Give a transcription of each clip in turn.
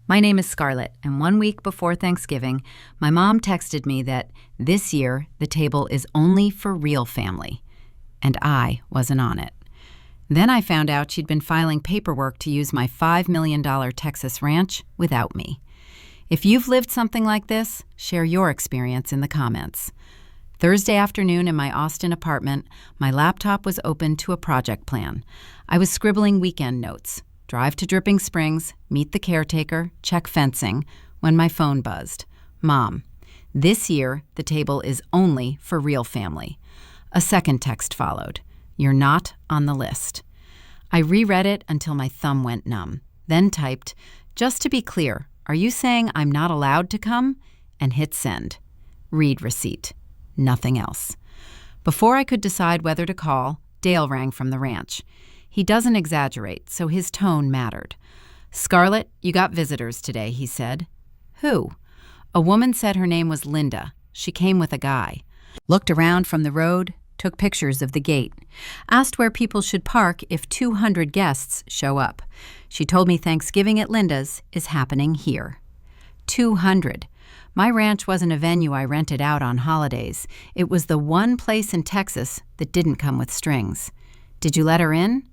My name is Scarlett, and 1 week before Thanksgiving, my mom texted me that this year the table is only for real family, and I wasn't on it. Then I found out she'd been filing paperwork to use my $5 million Texas ranch without me. If you've lived something like this, share your experience in the comments. Thursday afternoon in my Austin apartment, my laptop was open to a project plan. I was scribbling weekend notes. Drive to Dripping Springs, meet the caretaker, check fencing, when my phone buzzed. Mom, this year the table is only for real family. A second text followed. You're not on the list. I reread it until my thumb went numb, then typed, just to be clear, are you saying I'm not allowed to come? And hit send. Read receipt. Nothing else. Before I could decide whether to call, Dale rang from the ranch. He doesn't exaggerate, so his tone mattered. Scarlett, you got visitors today, he said. Who? A woman said her name was Linda. She came with a guy. Looked around from the road, took pictures of the gate. Asked where people should park if 200 guests show up. She told me Thanksgiving at Linda's is happening here. 200. My ranch wasn't a venue I rented out on holidays. It was the one place in Texas that didn't come with strings. Did you let her in?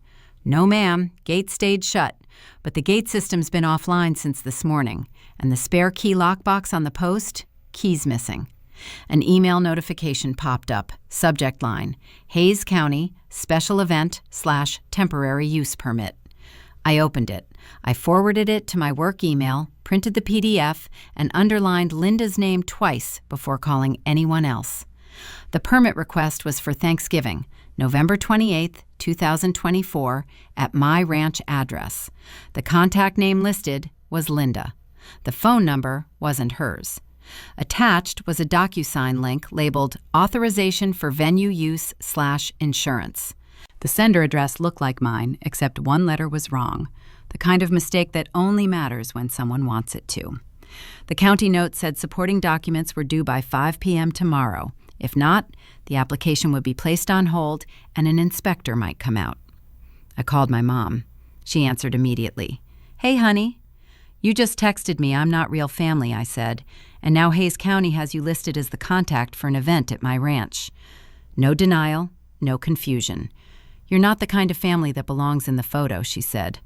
No, ma'am. Gate stayed shut. But the gate system's been offline since this morning. And the spare key lockbox on the post? Key's missing. An email notification popped up. Subject line, Hays County, special event/temporary use permit. I opened it. I forwarded it to my work email, printed the PDF, and underlined Linda's name twice before calling anyone else. The permit request was for Thanksgiving, November 28, 2024, at my ranch address. The contact name listed was Linda. The phone number wasn't hers. Attached was a DocuSign link labeled Authorization for Venue Use/Insurance. The sender address looked like mine, except one letter was wrong, the kind of mistake that only matters when someone wants it to. The county note said supporting documents were due by 5 p.m. tomorrow. If not, the application would be placed on hold and an inspector might come out. I called my mom. She answered immediately. Hey, honey. You just texted me I'm not real family, I said, and now Hays County has you listed as the contact for an event at my ranch. No denial, no confusion. You're not the kind of family that belongs in the photo, she said.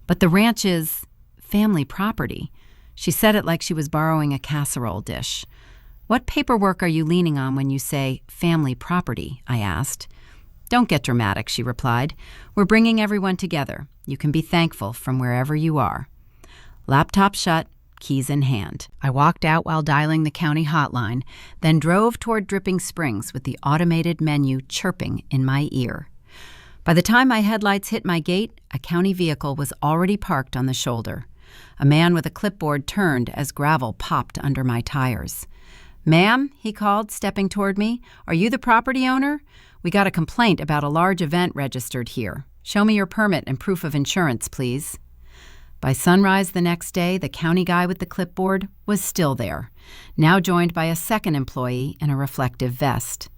But the ranch is family property. She said it like she was borrowing a casserole dish. What paperwork are you leaning on when you say family property? I asked. Don't get dramatic, she replied. We're bringing everyone together. You can be thankful from wherever you are. Laptop shut, keys in hand. I walked out while dialing the county hotline, then drove toward Dripping Springs with the automated menu chirping in my ear. By the time my headlights hit my gate, a county vehicle was already parked on the shoulder. A man with a clipboard turned as gravel popped under my tires. Ma'am, he called, stepping toward me, are you the property owner? We got a complaint about a large event registered here. Show me your permit and proof of insurance, please. By sunrise the next day, the county guy with the clipboard was still there, now joined by a second employee in a reflective vest.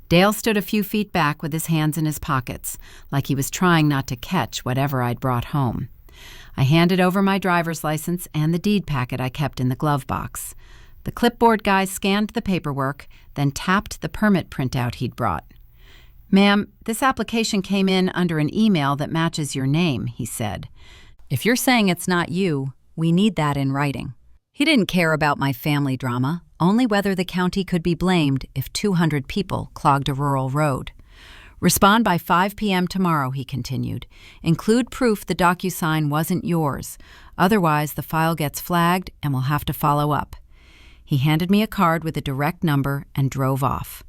Dale stood a few feet back with his hands in his pockets, like he was trying not to catch whatever I'd brought home. I handed over my driver's license and the deed packet I kept in the glove box. The clipboard guy scanned the paperwork, then tapped the permit printout he'd brought. Ma'am, this application came in under an email that matches your name, he said. If you're saying it's not you, we need that in writing. He didn't care about my family drama, only whether the county could be blamed if 200 people clogged a rural road. Respond by 5 p.m. tomorrow, he continued. Include proof the DocuSign wasn't yours. Otherwise, the file gets flagged and we'll have to follow up. He handed me a card with a direct number and drove off.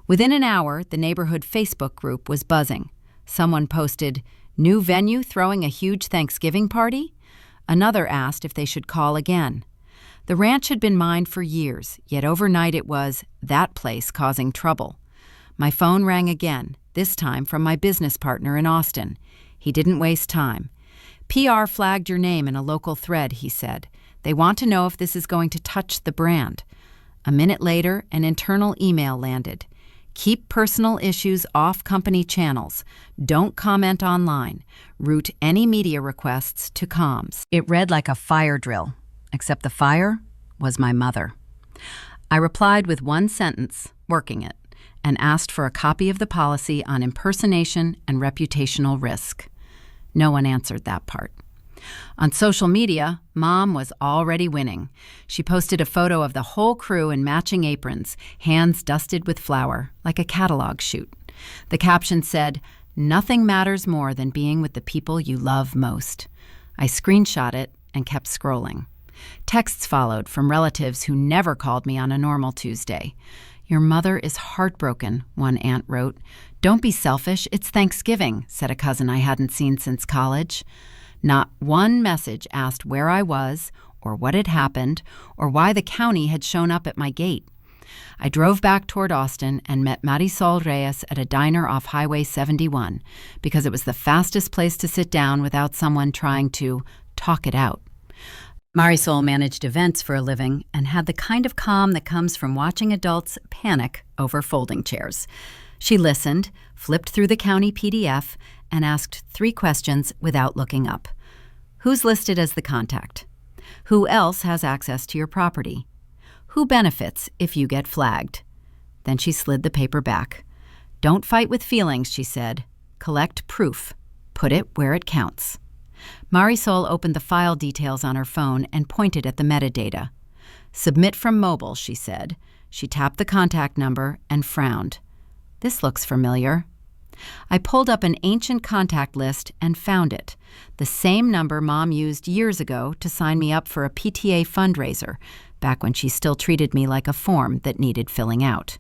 Within an hour, the neighborhood Facebook group was buzzing. Someone posted, "New venue throwing a huge Thanksgiving party?" Another asked if they should call again. The ranch had been mine for years, yet overnight it was that place causing trouble. My phone rang again, this time from my business partner in Austin. He didn't waste time. PR flagged your name in a local thread, he said. They want to know if this is going to touch the brand. A minute later, an internal email landed. Keep personal issues off company channels. Don't comment online. Route any media requests to comms. It read like a fire drill, except the fire was my mother. I replied with one sentence, working it, and asked for a copy of the policy on impersonation and reputational risk. No one answered that part. On social media, Mom was already winning. She posted a photo of the whole crew in matching aprons, hands dusted with flour, like a catalog shoot. The caption said, "Nothing matters more than being with the people you love most." I screenshot it and kept scrolling. Texts followed from relatives who never called me on a normal Tuesday. "Your mother is heartbroken," one aunt wrote. "Don't be selfish, it's Thanksgiving," said a cousin I hadn't seen since college. Not one message asked where I was, or what had happened, or why the county had shown up at my gate. I drove back toward Austin and met Marisol Reyes at a diner off Highway 71, because it was the fastest place to sit down without someone trying to talk it out. Marisol managed events for a living and had the kind of calm that comes from watching adults panic over folding chairs. She listened, flipped through the county PDF, and asked 3 questions without looking up. Who's listed as the contact? Who else has access to your property? Who benefits if you get flagged? Then she slid the paper back. Don't fight with feelings, she said. Collect proof. Put it where it counts. Marisol opened the file details on her phone and pointed at the metadata. Submit from mobile, she said. She tapped the contact number and frowned. This looks familiar. I pulled up an ancient contact list and found it, the same number Mom used years ago to sign me up for a PTA fundraiser, back when she still treated me like a form that needed filling out.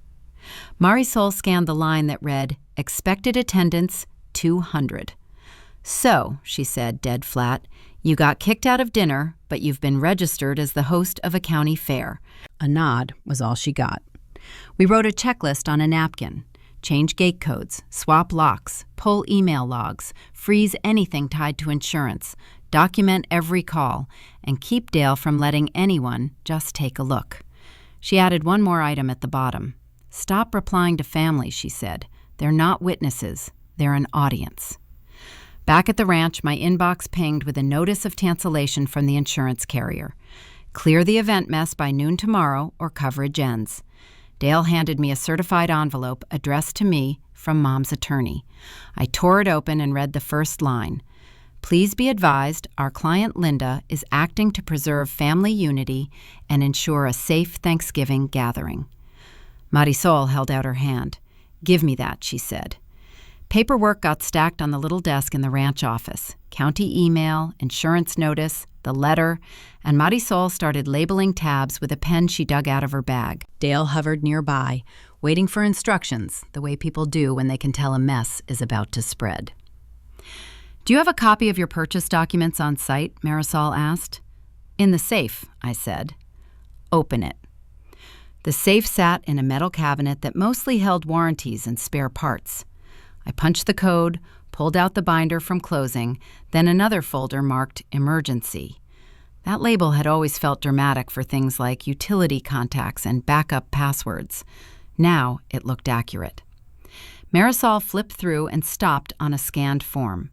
Marisol scanned the line that read, "Expected attendance, 200. "So," she said, dead flat, "you got kicked out of dinner, but you've been registered as the host of a county fair." A nod was all she got. We wrote a checklist on a napkin. Change gate codes, swap locks, pull email logs, freeze anything tied to insurance, document every call, and keep Dale from letting anyone just take a look. She added one more item at the bottom. "Stop replying to family," she said. "They're not witnesses. They're an audience." Back at the ranch, my inbox pinged with a notice of cancellation from the insurance carrier. Clear the event mess by noon tomorrow or coverage ends. Dale handed me a certified envelope addressed to me from Mom's attorney. I tore it open and read the first line. "Please be advised, our client Linda is acting to preserve family unity and ensure a safe Thanksgiving gathering." Marisol held out her hand. "Give me that," she said. Paperwork got stacked on the little desk in the ranch office. County email, insurance notice, the letter, and Marisol started labeling tabs with a pen she dug out of her bag. Dale hovered nearby, waiting for instructions, the way people do when they can tell a mess is about to spread. "Do you have a copy of your purchase documents on site?" Marisol asked. "In the safe," I said. "Open it." The safe sat in a metal cabinet that mostly held warranties and spare parts. I punched the code, pulled out the binder from closing, then another folder marked emergency. That label had always felt dramatic for things like utility contacts and backup passwords. Now it looked accurate. Marisol flipped through and stopped on a scanned form.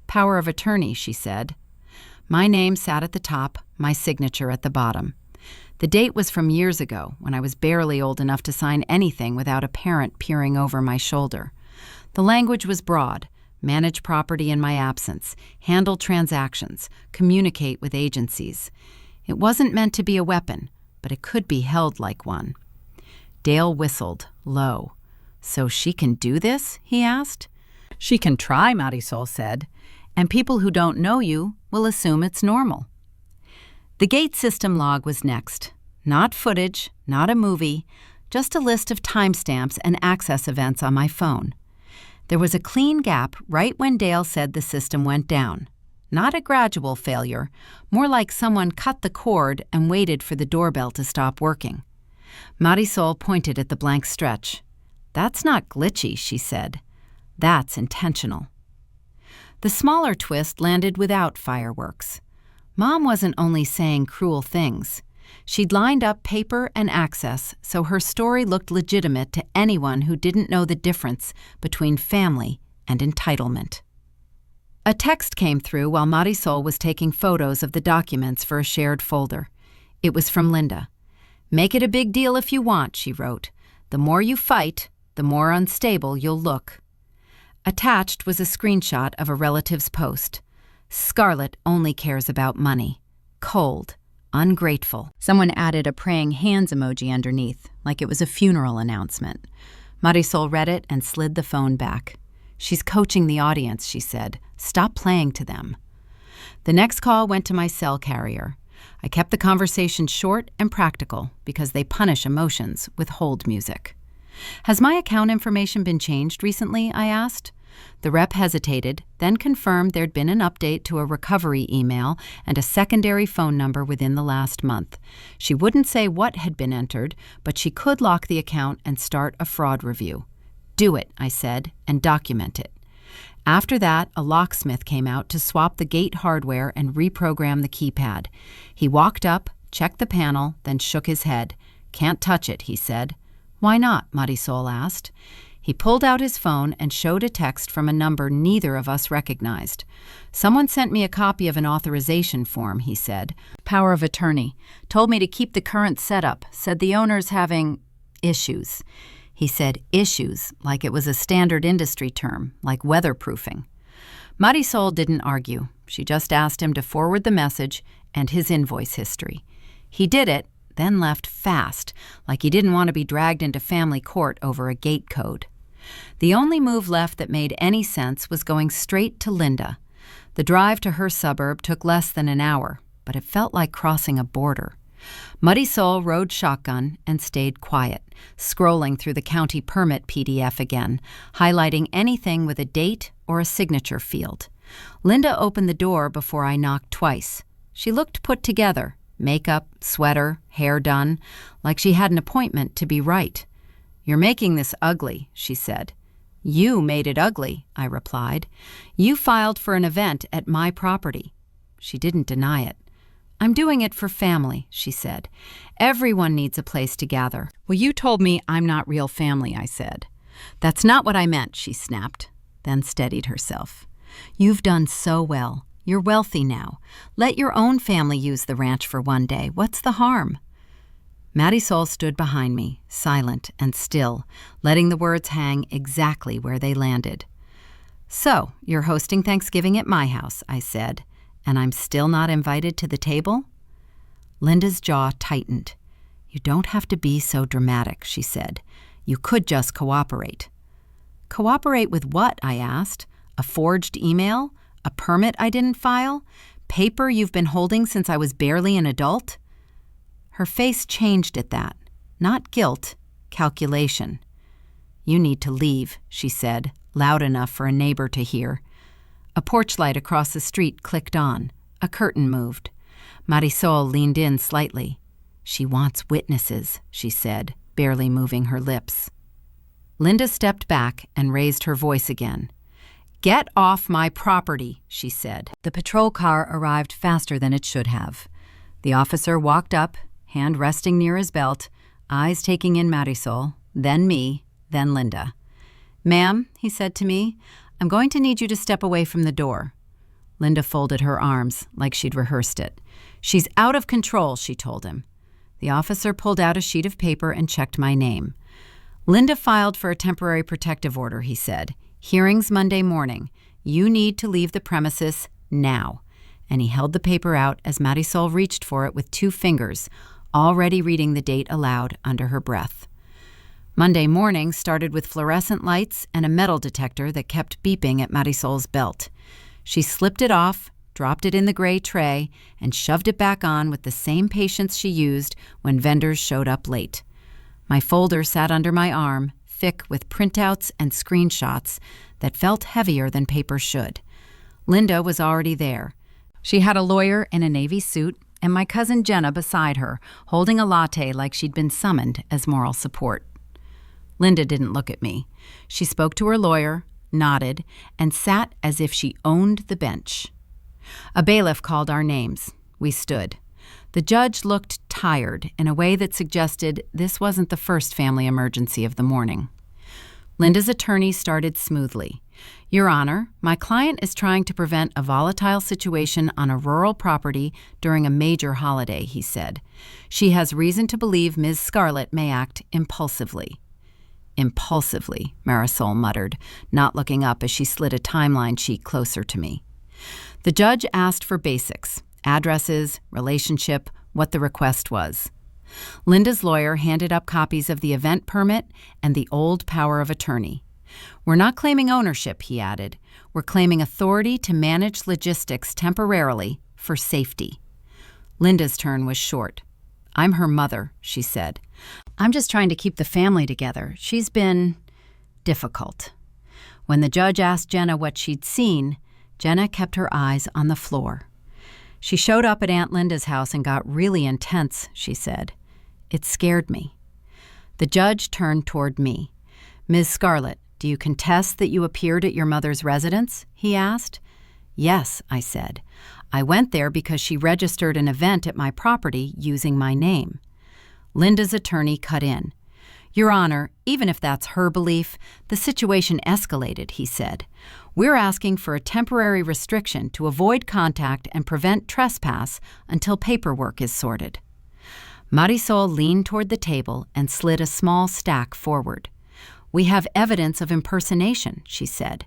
"Power of attorney," she said. My name sat at the top, my signature at the bottom. The date was from years ago, when I was barely old enough to sign anything without a parent peering over my shoulder. The language was broad: manage property in my absence, handle transactions, communicate with agencies. It wasn't meant to be a weapon, but it could be held like one. Dale whistled, low. "So she can do this?" he asked. "She can try," Marisol said, "and people who don't know you will assume it's normal." The gate system log was next. Not footage, not a movie, just a list of timestamps and access events on my phone. There was a clean gap right when Dale said the system went down. Not a gradual failure, more like someone cut the cord and waited for the doorbell to stop working. Marisol pointed at the blank stretch. "That's not glitchy," she said. "That's intentional." The smaller twist landed without fireworks. Mom wasn't only saying cruel things. She'd lined up paper and access so her story looked legitimate to anyone who didn't know the difference between family and entitlement. A text came through while Marisol was taking photos of the documents for a shared folder. It was from Linda. "Make it a big deal if you want," she wrote. "The more you fight, the more unstable you'll look." Attached was a screenshot of a relative's post. "Scarlett only cares about money. Cold. Ungrateful." Someone added a praying hands emoji underneath, like it was a funeral announcement. Marisol read it and slid the phone back. "She's coaching the audience," she said. "Stop playing to them." The next call went to my cell carrier. I kept the conversation short and practical because they punish emotions with hold music. "Has my account information been changed recently?" I asked. The rep hesitated, then confirmed there'd been an update to a recovery email and a secondary phone number within the last month. She wouldn't say what had been entered, but she could lock the account and start a fraud review. "Do it," I said, "and document it." After that, a locksmith came out to swap the gate hardware and reprogram the keypad. He walked up, checked the panel, then shook his head. "Can't touch it," he said. "Why not?" Marisol asked. He pulled out his phone and showed a text from a number neither of us recognized. "Someone sent me a copy of an authorization form," he said. "Power of attorney. Told me to keep the current setup. Said the owner's having issues." He said issues like it was a standard industry term, like weatherproofing. Marisol didn't argue. She just asked him to forward the message and his invoice history. He did it, then left fast, like he didn't want to be dragged into family court over a gate code. The only move left that made any sense was going straight to Linda. The drive to her suburb took less than an hour, but it felt like crossing a border. Marisol rode shotgun and stayed quiet, scrolling through the county permit PDF again, highlighting anything with a date or a signature field. Linda opened the door before I knocked twice. She looked put together, makeup, sweater, hair done, like she had an appointment to be right. "You're making this ugly," she said. "You made it ugly," I replied. "You filed for an event at my property." She didn't deny it. "I'm doing it for family," she said. "Everyone needs a place to gather." "Well, you told me I'm not real family," I said. "That's not what I meant," she snapped, then steadied herself. "You've done so well. You're wealthy now. Let your own family use the ranch for one day. What's the harm?" Marisol stood behind me, silent and still, letting the words hang exactly where they landed. "So, you're hosting Thanksgiving at my house," I said, "and I'm still not invited to the table?" Linda's jaw tightened. "You don't have to be so dramatic," she said. "You could just cooperate." "Cooperate with what?" I asked. "A forged email? A permit I didn't file? Paper you've been holding since I was barely an adult?" Her face changed at that. Not guilt, calculation. "You need to leave," she said, loud enough for a neighbor to hear. A porch light across the street clicked on. A curtain moved. Marisol leaned in slightly. "She wants witnesses," she said, barely moving her lips. Linda stepped back and raised her voice again. "Get off my property," she said. The patrol car arrived faster than it should have. The officer walked up, hand resting near his belt, eyes taking in Marisol, then me, then Linda. "Ma'am," he said to me, "I'm going to need you to step away from the door." Linda folded her arms like she'd rehearsed it. "She's out of control," she told him. The officer pulled out a sheet of paper and checked my name. "Linda filed for a temporary protective order," he said. "Hearings Monday morning. You need to leave the premises now." And he held the paper out as Marisol reached for it with 2 fingers, already reading the date aloud under her breath. Monday morning started with fluorescent lights and a metal detector that kept beeping at Marisol's belt. She slipped it off, dropped it in the gray tray, and shoved it back on with the same patience she used when vendors showed up late. My folder sat under my arm, thick with printouts and screenshots that felt heavier than paper should. Linda was already there. She had a lawyer in a navy suit and my cousin Jenna beside her, holding a latte like she'd been summoned as moral support. Linda didn't look at me. She spoke to her lawyer, nodded, and sat as if she owned the bench. A bailiff called our names. We stood. The judge looked tired in a way that suggested this wasn't the first family emergency of the morning. Linda's attorney started smoothly. Your Honor, my client is trying to prevent a volatile situation on a rural property during a major holiday, he said. She has reason to believe Ms. Scarlett may act impulsively. Impulsively, Marisol muttered, not looking up as she slid a timeline sheet closer to me. The judge asked for basics, addresses, relationship, what the request was. Linda's lawyer handed up copies of the event permit and the old power of attorney. We're not claiming ownership, he added. We're claiming authority to manage logistics temporarily for safety. Linda's turn was short. I'm her mother, she said. I'm just trying to keep the family together. She's been difficult. When the judge asked Jenna what she'd seen, Jenna kept her eyes on the floor. She showed up at Aunt Linda's house and got really intense, she said. It scared me. The judge turned toward me. Ms. Scarlett, do you contest that you appeared at your mother's residence? He asked. Yes, I said. I went there because she registered an event at my property using my name. Linda's attorney cut in. Your Honor, even if that's her belief, the situation escalated, he said. We're asking for a temporary restriction to avoid contact and prevent trespass until paperwork is sorted. Marisol leaned toward the table and slid a small stack forward. We have evidence of impersonation, she said.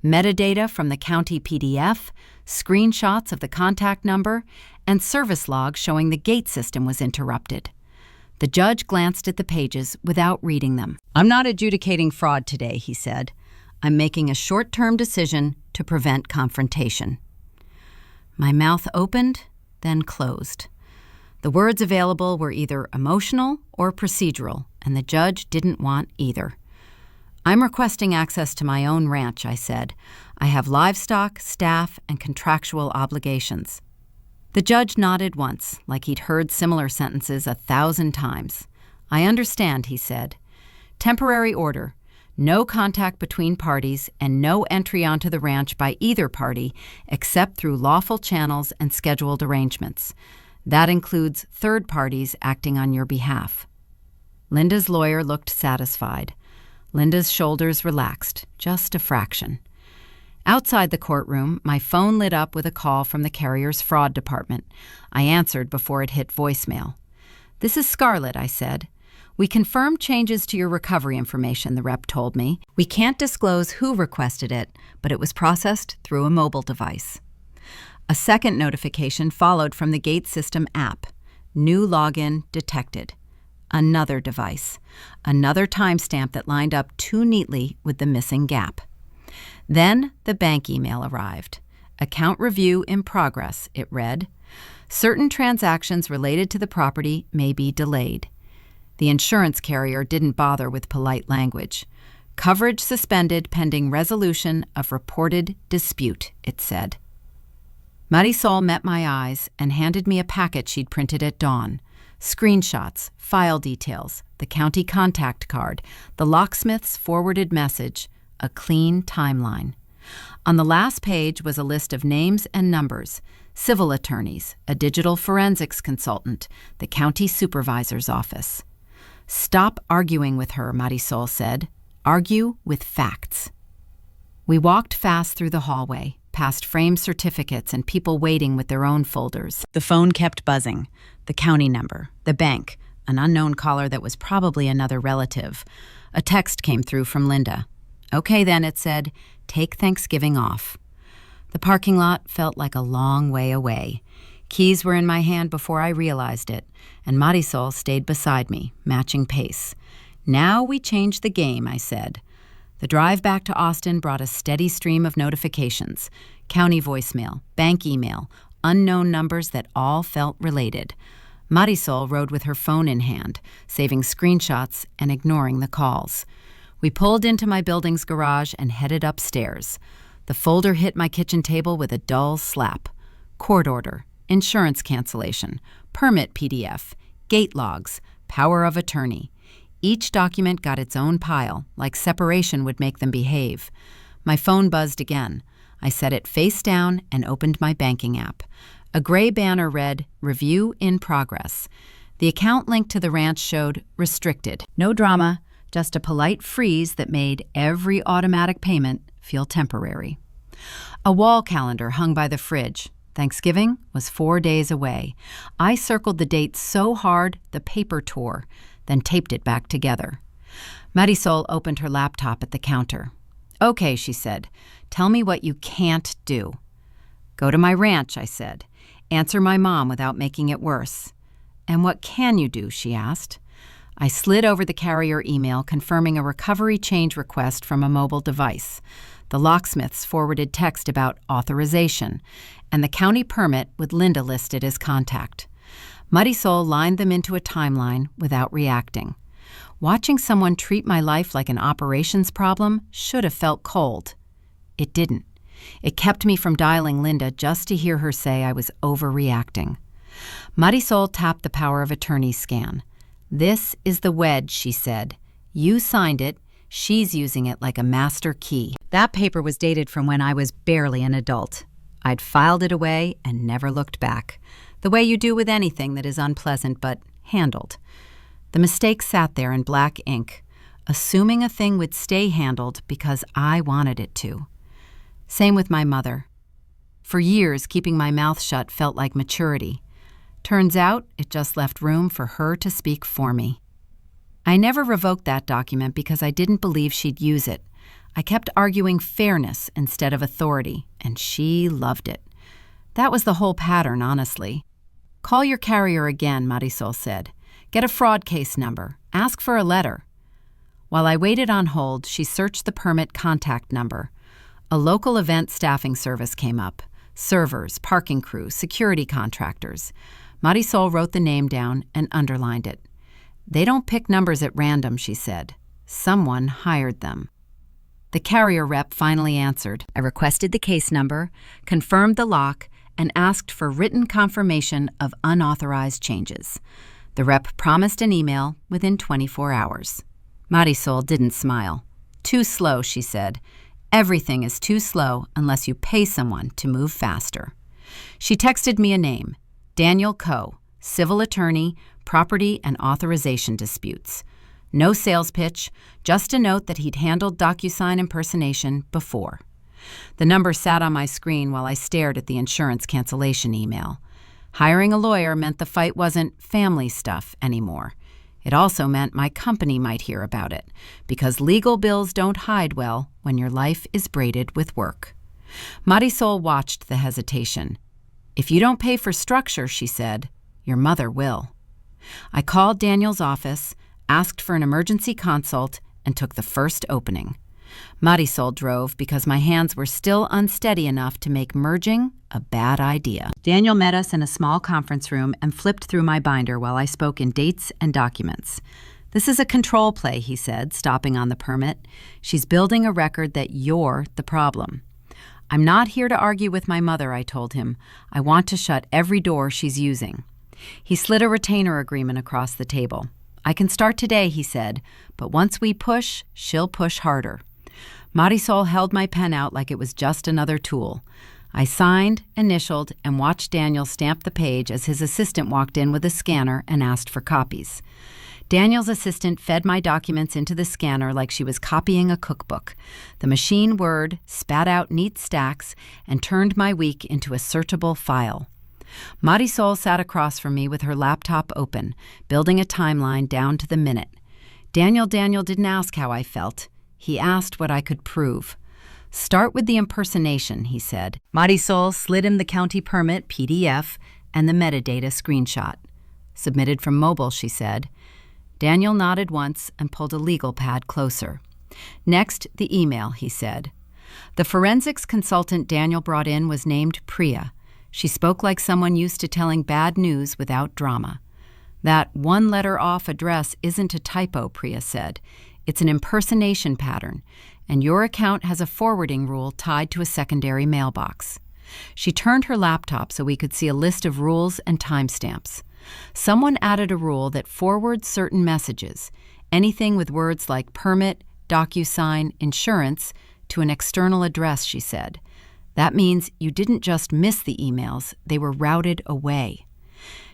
Metadata from the county PDF, screenshots of the contact number, and service logs showing the gate system was interrupted. The judge glanced at the pages without reading them. I'm not adjudicating fraud today, he said. I'm making a short-term decision to prevent confrontation. My mouth opened, then closed. The words available were either emotional or procedural, and the judge didn't want either. I'm requesting access to my own ranch, I said. I have livestock, staff, and contractual obligations. The judge nodded once, like he'd heard similar sentences 1,000 times. I understand, he said. Temporary order. No contact between parties and no entry onto the ranch by either party except through lawful channels and scheduled arrangements. That includes third parties acting on your behalf. Linda's lawyer looked satisfied. Linda's shoulders relaxed, just a fraction. Outside the courtroom, my phone lit up with a call from the carrier's fraud department. I answered before it hit voicemail. This is Scarlett, I said. We confirmed changes to your recovery information, the rep told me. We can't disclose who requested it, but it was processed through a mobile device. A second notification followed from the Gate System app. New login detected. Another device. Another timestamp that lined up too neatly with the missing gap. Then the bank email arrived. Account review in progress, it read. Certain transactions related to the property may be delayed. The insurance carrier didn't bother with polite language. Coverage suspended pending resolution of reported dispute, it said. Marisol met my eyes and handed me a packet she'd printed at dawn. Screenshots, file details, the county contact card, the locksmith's forwarded message, a clean timeline. On the last page was a list of names and numbers, civil attorneys, a digital forensics consultant, the county supervisor's office. Stop arguing with her, Marisol said. Argue with facts. We walked fast through the hallway, past framed certificates and people waiting with their own folders. The phone kept buzzing. The county number, the bank, an unknown caller that was probably another relative. A text came through from Linda. Okay then, it said, take Thanksgiving off. The parking lot felt like a long way away. Keys were in my hand before I realized it, and Marisol stayed beside me, matching pace. Now we changed the game, I said. The drive back to Austin brought a steady stream of notifications. County voicemail, bank email, unknown numbers that all felt related. Marisol rode with her phone in hand, saving screenshots and ignoring the calls. We pulled into my building's garage and headed upstairs. The folder hit my kitchen table with a dull slap. Court order, insurance cancellation, permit PDF, gate logs, power of attorney. Each document got its own pile, like separation would make them behave. My phone buzzed again. I set it face down and opened my banking app. A gray banner read, "Review in progress." The account linked to the ranch showed restricted. No drama, just a polite freeze that made every automatic payment feel temporary. A wall calendar hung by the fridge. Thanksgiving was 4 days away. I circled the date so hard the paper tore, then taped it back together. Marisol opened her laptop at the counter. "Okay," she said, "tell me what you can't do." "Go to my ranch," I said. "Answer my mom without making it worse." "And what can you do?" she asked. I slid over the carrier email confirming a recovery change request from a mobile device. The locksmith's forwarded text about authorization, and the county permit with Linda listed as contact. Marisol lined them into a timeline without reacting. Watching someone treat my life like an operations problem should have felt cold. It didn't. It kept me from dialing Linda just to hear her say I was overreacting. Marisol tapped the power of attorney scan. "This is the wedge," she said. "You signed it. She's using it like a master key." That paper was dated from when I was barely an adult. I'd filed it away and never looked back, the way you do with anything that is unpleasant but handled. The mistake sat there in black ink, assuming a thing would stay handled because I wanted it to. Same with my mother. For years, keeping my mouth shut felt like maturity. Turns out, it just left room for her to speak for me. I never revoked that document because I didn't believe she'd use it. I kept arguing fairness instead of authority, and she loved it. That was the whole pattern, honestly. "Call your carrier again," Marisol said. "Get a fraud case number. Ask for a letter." While I waited on hold, she searched the permit contact number. A local event staffing service came up. Servers, parking crew, security contractors. Marisol wrote the name down and underlined it. "They don't pick numbers at random," she said. "Someone hired them." The carrier rep finally answered. I requested the case number, confirmed the lock, and asked for written confirmation of unauthorized changes. The rep promised an email within 24 hours. Marisol didn't smile. "Too slow," she said. "Everything is too slow unless you pay someone to move faster." She texted me a name, Daniel Coe, civil attorney, property and authorization disputes. No sales pitch, just a note that he'd handled DocuSign impersonation before. The number sat on my screen while I stared at the insurance cancellation email. Hiring a lawyer meant the fight wasn't family stuff anymore. It also meant my company might hear about it, because legal bills don't hide well when your life is braided with work. Marisol watched the hesitation. "If you don't pay for structure," she said, "your mother will." I called Daniel's office, asked for an emergency consult, and took the first opening. Marisol drove because my hands were still unsteady enough to make merging a bad idea. Daniel met us in a small conference room and flipped through my binder while I spoke in dates and documents. "This is a control play," he said, stopping on the permit. "She's building a record that you're the problem." "I'm not here to argue with my mother," I told him. "I want to shut every door she's using." He slid a retainer agreement across the table. "I can start today," he said, "but once we push, she'll push harder." Marisol held my pen out like it was just another tool. I signed, initialed, and watched Daniel stamp the page as his assistant walked in with a scanner and asked for copies. Daniel's assistant fed my documents into the scanner like she was copying a cookbook. The machine word spat out neat stacks and turned my week into a searchable file. Marisol sat across from me with her laptop open, building a timeline down to the minute. Daniel didn't ask how I felt. He asked what I could prove. "Start with the impersonation," he said. Marisol slid him the county permit PDF and the metadata screenshot. "Submitted from mobile," she said. Daniel nodded once and pulled a legal pad closer. "Next, the email," he said. The forensics consultant Daniel brought in was named Priya. She spoke like someone used to telling bad news without drama. "That one letter off address isn't a typo," Priya said. "It's an impersonation pattern, and your account has a forwarding rule tied to a secondary mailbox." She turned her laptop so we could see a list of rules and timestamps. Someone added a rule that forwards certain messages, anything with words like permit, DocuSign, insurance, to an external address, she said. That means you didn't just miss the emails, they were routed away.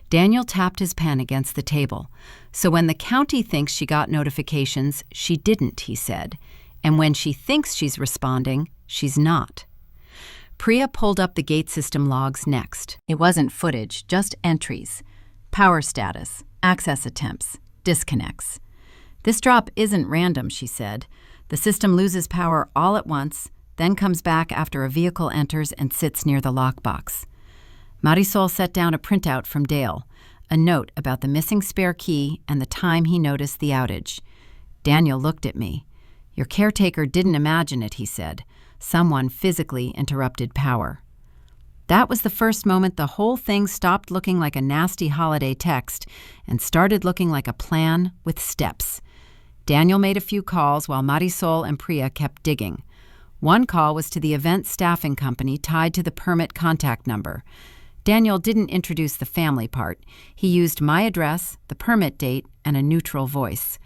Daniel tapped his pen against the table. So when the county thinks she got notifications, she didn't, he said. And when she thinks she's responding, she's not. Priya pulled up the gate system logs next. It wasn't footage, just entries. Power status, access attempts, disconnects. This drop isn't random, she said. The system loses power all at once, then comes back after a vehicle enters and sits near the lockbox. Marisol set down a printout from Dale, a note about the missing spare key and the time he noticed the outage. Daniel looked at me. Your caretaker didn't imagine it, he said. Someone physically interrupted power. That was the first moment the whole thing stopped looking like a nasty holiday text and started looking like a plan with steps. Daniel made a few calls while Marisol and Priya kept digging. One call was to the event staffing company tied to the permit contact number. Daniel didn't introduce the family part. He used my address, the permit date, and a neutral voice.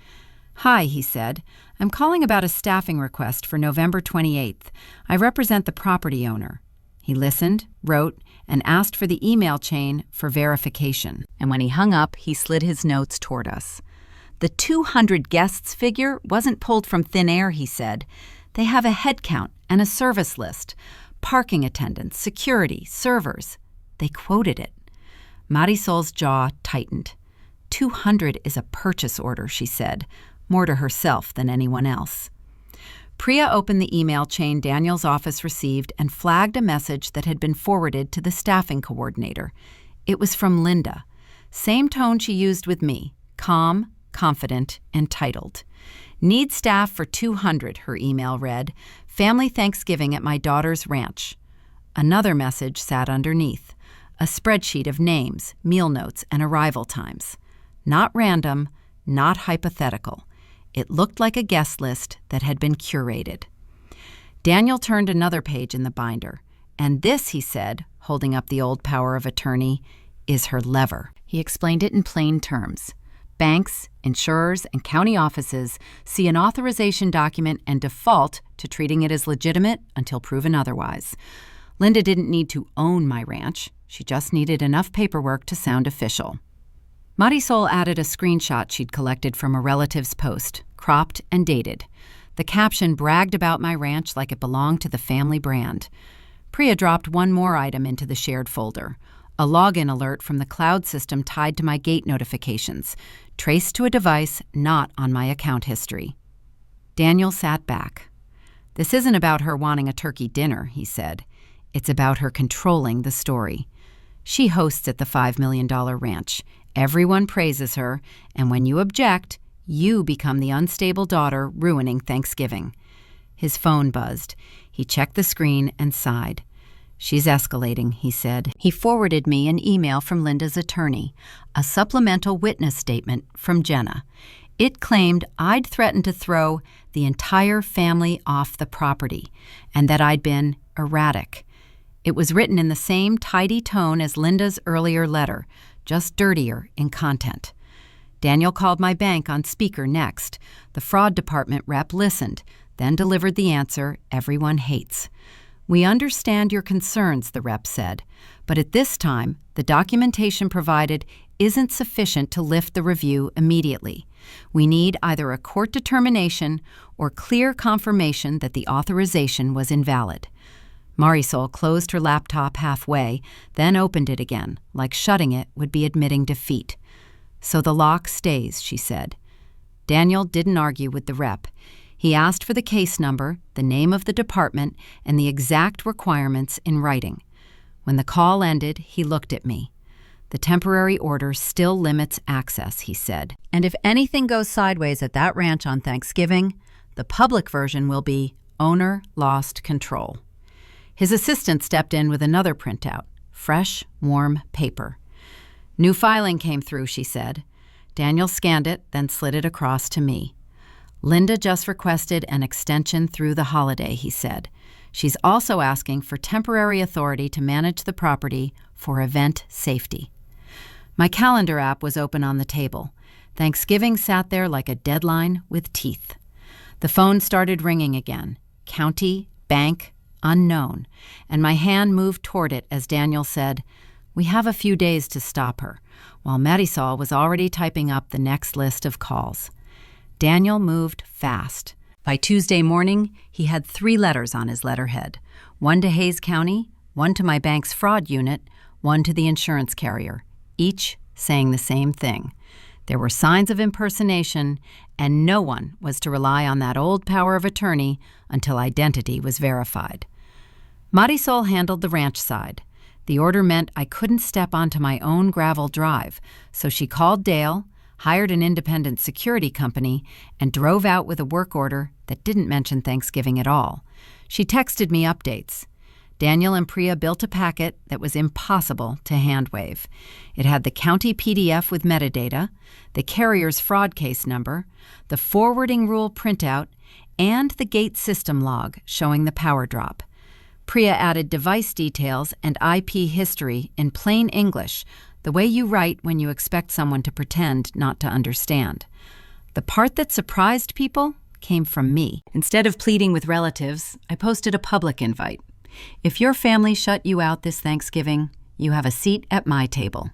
Hi, he said. I'm calling about a staffing request for November 28th. I represent the property owner. He listened, wrote, and asked for the email chain for verification. And when he hung up, he slid his notes toward us. The 200 guests figure wasn't pulled from thin air, he said. They have a head count and a service list. Parking attendants, security, servers. They quoted it. Marisol's jaw tightened. 200 is a purchase order, she said, more to herself than anyone else. Priya opened the email chain Daniel's office received and flagged a message that had been forwarded to the staffing coordinator. It was from Linda. Same tone she used with me, calm, confident, entitled. Need staff for 200, her email read. Family Thanksgiving at my daughter's ranch. Another message sat underneath. A spreadsheet of names, meal notes, and arrival times. Not random, not hypothetical. It looked like a guest list that had been curated. Daniel turned another page in the binder. And this, he said, holding up the old power of attorney, is her lever. He explained it in plain terms. Banks, insurers, and county offices see an authorization document and default to treating it as legitimate until proven otherwise. Linda didn't need to own my ranch. She just needed enough paperwork to sound official. Marisol added a screenshot she'd collected from a relative's post, cropped and dated. The caption bragged about my ranch like it belonged to the family brand. Priya dropped one more item into the shared folder, a login alert from the cloud system tied to my gate notifications, traced to a device not on my account history. Daniel sat back. This isn't about her wanting a turkey dinner, he said. It's about her controlling the story. She hosts at the $5 million ranch. Everyone praises her, and when you object, you become the unstable daughter ruining Thanksgiving. His phone buzzed. He checked the screen and sighed. She's escalating, he said. He forwarded me an email from Linda's attorney, a supplemental witness statement from Jenna. It claimed I'd threatened to throw the entire family off the property and that I'd been erratic. It was written in the same tidy tone as Linda's earlier letter, just dirtier in content. Daniel called my bank on speaker next. The fraud department rep listened, then delivered the answer everyone hates. We understand your concerns, the rep said, but at this time, the documentation provided isn't sufficient to lift the review immediately. We need either a court determination or clear confirmation that the authorization was invalid. Marisol closed her laptop halfway, then opened it again, like shutting it would be admitting defeat. So the lock stays, she said. Daniel didn't argue with the rep. He asked for the case number, the name of the department, and the exact requirements in writing. When the call ended, he looked at me. The temporary order still limits access, he said. And if anything goes sideways at that ranch on Thanksgiving, the public version will be owner lost control. His assistant stepped in with another printout, fresh, warm paper. New filing came through, she said. Daniel scanned it, then slid it across to me. Linda just requested an extension through the holiday, he said. She's also asking for temporary authority to manage the property for event safety. My calendar app was open on the table. Thanksgiving sat there like a deadline with teeth. The phone started ringing again. County, bank, unknown, and my hand moved toward it as Daniel said, "We have a few days to stop her," while Marisol was already typing up the next list of calls. Daniel moved fast. By Tuesday morning, he had 3 letters on his letterhead, one to Hayes County, one to my bank's fraud unit, one to the insurance carrier, each saying the same thing. There were signs of impersonation, and no one was to rely on that old power of attorney until identity was verified. Marisol handled the ranch side. The order meant I couldn't step onto my own gravel drive, so she called Dale, hired an independent security company, and drove out with a work order that didn't mention Thanksgiving at all. She texted me updates. Daniel and Priya built a packet that was impossible to handwave. It had the county PDF with metadata, the carrier's fraud case number, the forwarding rule printout, and the gate system log showing the power drop. Priya added device details and IP history in plain English, the way you write when you expect someone to pretend not to understand. The part that surprised people came from me. Instead of pleading with relatives, I posted a public invite. If your family shut you out this Thanksgiving, you have a seat at my table.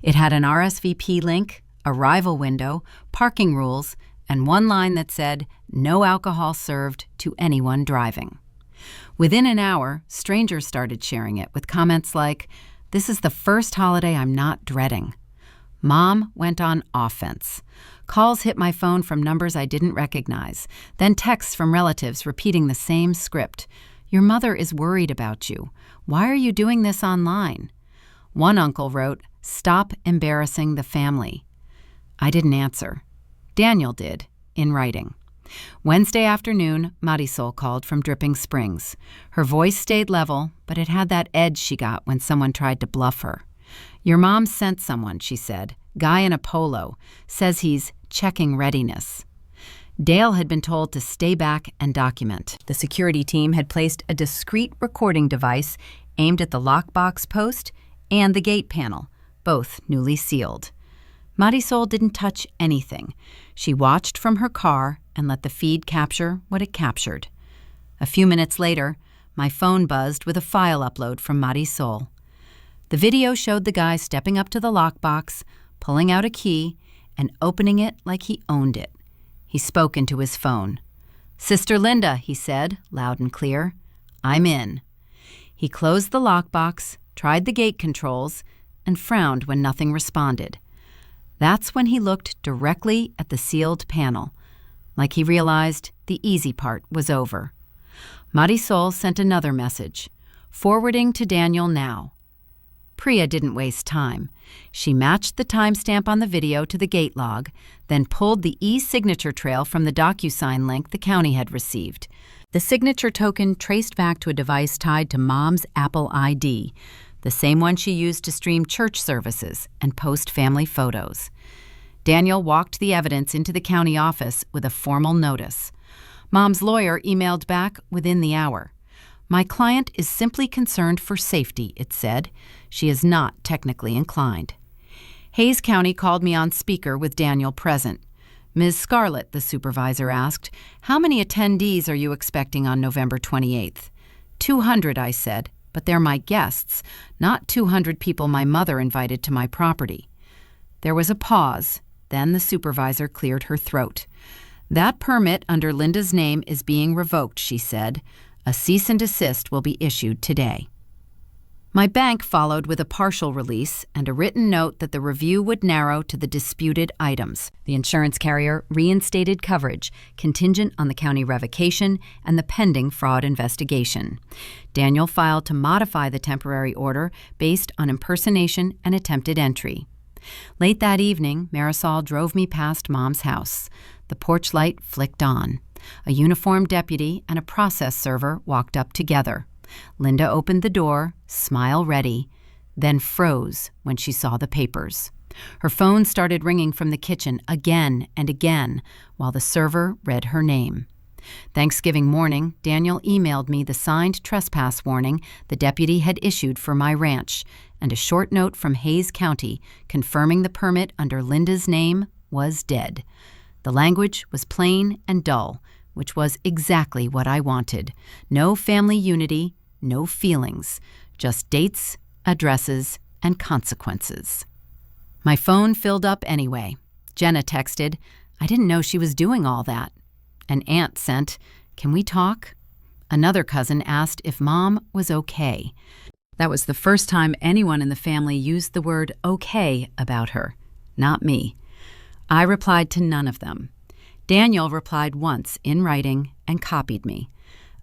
It had an RSVP link, arrival window, parking rules, and one line that said, "No alcohol served to anyone driving." Within an hour, strangers started sharing it with comments like, "This is the first holiday I'm not dreading." Mom went on offense. Calls hit my phone from numbers I didn't recognize, then texts from relatives repeating the same script. "Your mother is worried about you. Why are you doing this online?" One uncle wrote, "Stop embarrassing the family." I didn't answer. Daniel did, in writing. Wednesday afternoon, Marisol called from Dripping Springs. Her voice stayed level, but it had that edge she got when someone tried to bluff her. "Your mom sent someone," she said. "Guy in a polo. Says he's checking readiness." Dale had been told to stay back and document. The security team had placed a discreet recording device aimed at the lockbox post and the gate panel, both newly sealed. Marisol didn't touch anything. She watched from her car and let the feed capture what it captured. A few minutes later, my phone buzzed with a file upload from Marisol. The video showed the guy stepping up to the lockbox, pulling out a key, and opening it like he owned it. He spoke into his phone. "Sister Linda," he said, loud and clear. "I'm in." He closed the lockbox, tried the gate controls, and frowned when nothing responded. That's when he looked directly at the sealed panel, like he realized the easy part was over. Marisol sent another message, forwarding to Daniel now. Priya didn't waste time. She matched the timestamp on the video to the gate log, then pulled the e-signature trail from the DocuSign link the county had received. The signature token traced back to a device tied to Mom's Apple ID, the same one she used to stream church services and post family photos. Daniel walked the evidence into the county office with a formal notice. Mom's lawyer emailed back within the hour. "My client is simply concerned for safety," it said. "She is not technically inclined." Hayes County called me on speaker with Daniel present. "Ms. Scarlett," the supervisor asked, "how many attendees are you expecting on November 28th? 200, I said, "but they're my guests, not 200 people my mother invited to my property." There was a pause. Then the supervisor cleared her throat. "That permit under Linda's name is being revoked," she said. "A cease and desist will be issued today." My bank followed with a partial release and a written note that the review would narrow to the disputed items. The insurance carrier reinstated coverage, contingent on the county revocation and the pending fraud investigation. Daniel filed to modify the temporary order based on impersonation and attempted entry. Late that evening, Marisol drove me past Mom's house. The porch light flicked on. A uniformed deputy and a process server walked up together. Linda opened the door, smile ready, then froze when she saw the papers. Her phone started ringing from the kitchen again and again while the server read her name. Thanksgiving morning, Daniel emailed me the signed trespass warning the deputy had issued for my ranch and a short note from Hayes County confirming the permit under Linda's name was dead. The language was plain and dull, which was exactly what I wanted. No family unity, no feelings, just dates, addresses, and consequences. My phone filled up anyway. Jenna texted, "I didn't know she was doing all that." An aunt sent, "Can we talk?" Another cousin asked if Mom was okay. That was the first time anyone in the family used the word okay about her, not me. I replied to none of them. Daniel replied once in writing and copied me.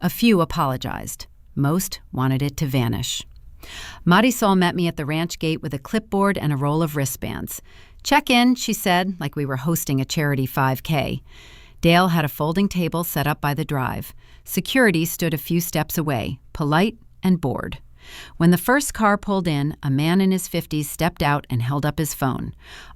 A few apologized. Most wanted it to vanish. Marisol met me at the ranch gate with a clipboard and a roll of wristbands. "Check in," she said, like we were hosting a charity 5K. Dale had a folding table set up by the drive. Security stood a few steps away, polite and bored. When the first car pulled in, a man in his 50s stepped out and held up his phone.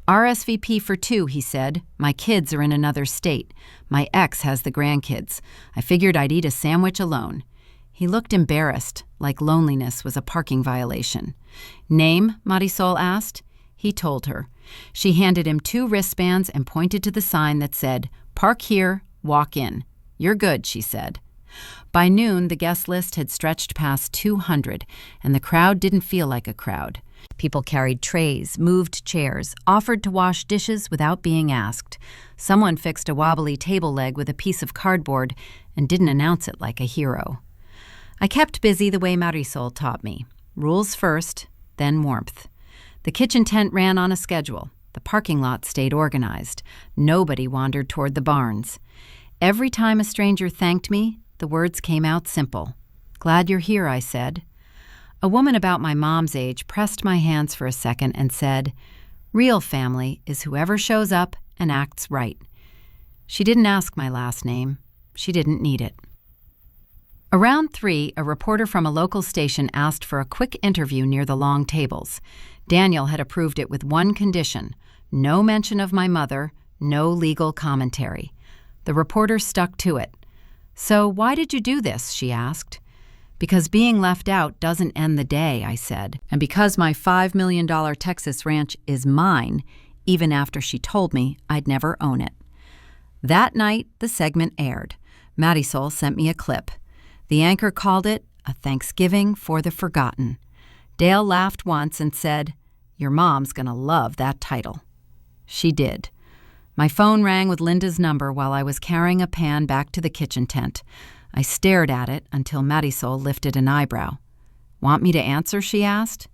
"RSVP for 2, he said. "My kids are in another state. My ex has the grandkids. I figured I'd eat a sandwich alone." He looked embarrassed, like loneliness was a parking violation. "Name?" Marisol asked. He told her. She handed him 2 wristbands and pointed to the sign that said, "Park here, walk in." "You're good," she said. By noon, the guest list had stretched past 200, and the crowd didn't feel like a crowd. People carried trays, moved chairs, offered to wash dishes without being asked. Someone fixed a wobbly table leg with a piece of cardboard and didn't announce it like a hero. I kept busy the way Marisol taught me. Rules first, then warmth. The kitchen tent ran on a schedule. The parking lot stayed organized. Nobody wandered toward the barns. Every time a stranger thanked me, the words came out simple. "Glad you're here," I said. A woman about my mom's age pressed my hands for a second and said, "Real family is whoever shows up and acts right." She didn't ask my last name. She didn't need it. Around 3, a reporter from a local station asked for a quick interview near the long tables. Daniel had approved it with one condition: no mention of my mother, no legal commentary. The reporter stuck to it. "So why did you do this?" she asked. "Because being left out doesn't end the day," I said. "And because my $5 million Texas ranch is mine, even after she told me I'd never own it." That night, the segment aired. Marisol sent me a clip. The anchor called it "A Thanksgiving for the Forgotten." Dale laughed once and said, "Your mom's gonna love that title." She did. My phone rang with Linda's number while I was carrying a pan back to the kitchen tent. I stared at it until Marisol lifted an eyebrow. "Want me to answer?" she asked.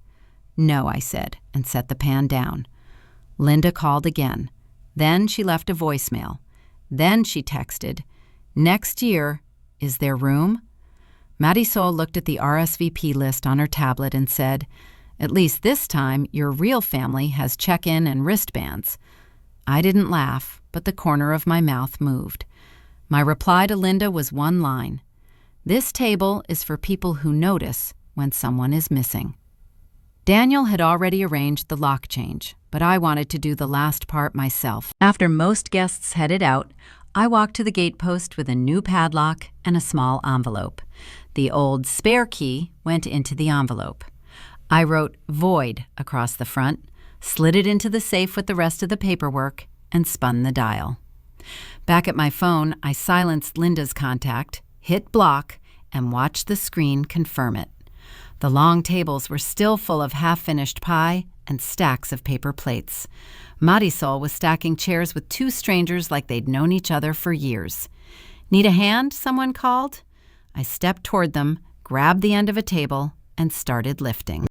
"No," I said, and set the pan down. Linda called again. Then she left a voicemail. Then she texted, "Next year, is there room?" Marisol looked at the RSVP list on her tablet and said, "At least this time, your real family has check-in and wristbands." I didn't laugh, but the corner of my mouth moved. My reply to Linda was one line: "This table is for people who notice when someone is missing." Daniel had already arranged the lock change, but I wanted to do the last part myself. After most guests headed out, I walked to the gatepost with a new padlock and a small envelope. The old spare key went into the envelope. I wrote "Void" across the front, slid it into the safe with the rest of the paperwork, and spun the dial. Back at my phone, I silenced Linda's contact, hit block, and watched the screen confirm it. The long tables were still full of half-finished pie and stacks of paper plates. Marisol was stacking chairs with 2 strangers like they'd known each other for years. "Need a hand?" someone called. I stepped toward them, grabbed the end of a table, and started lifting.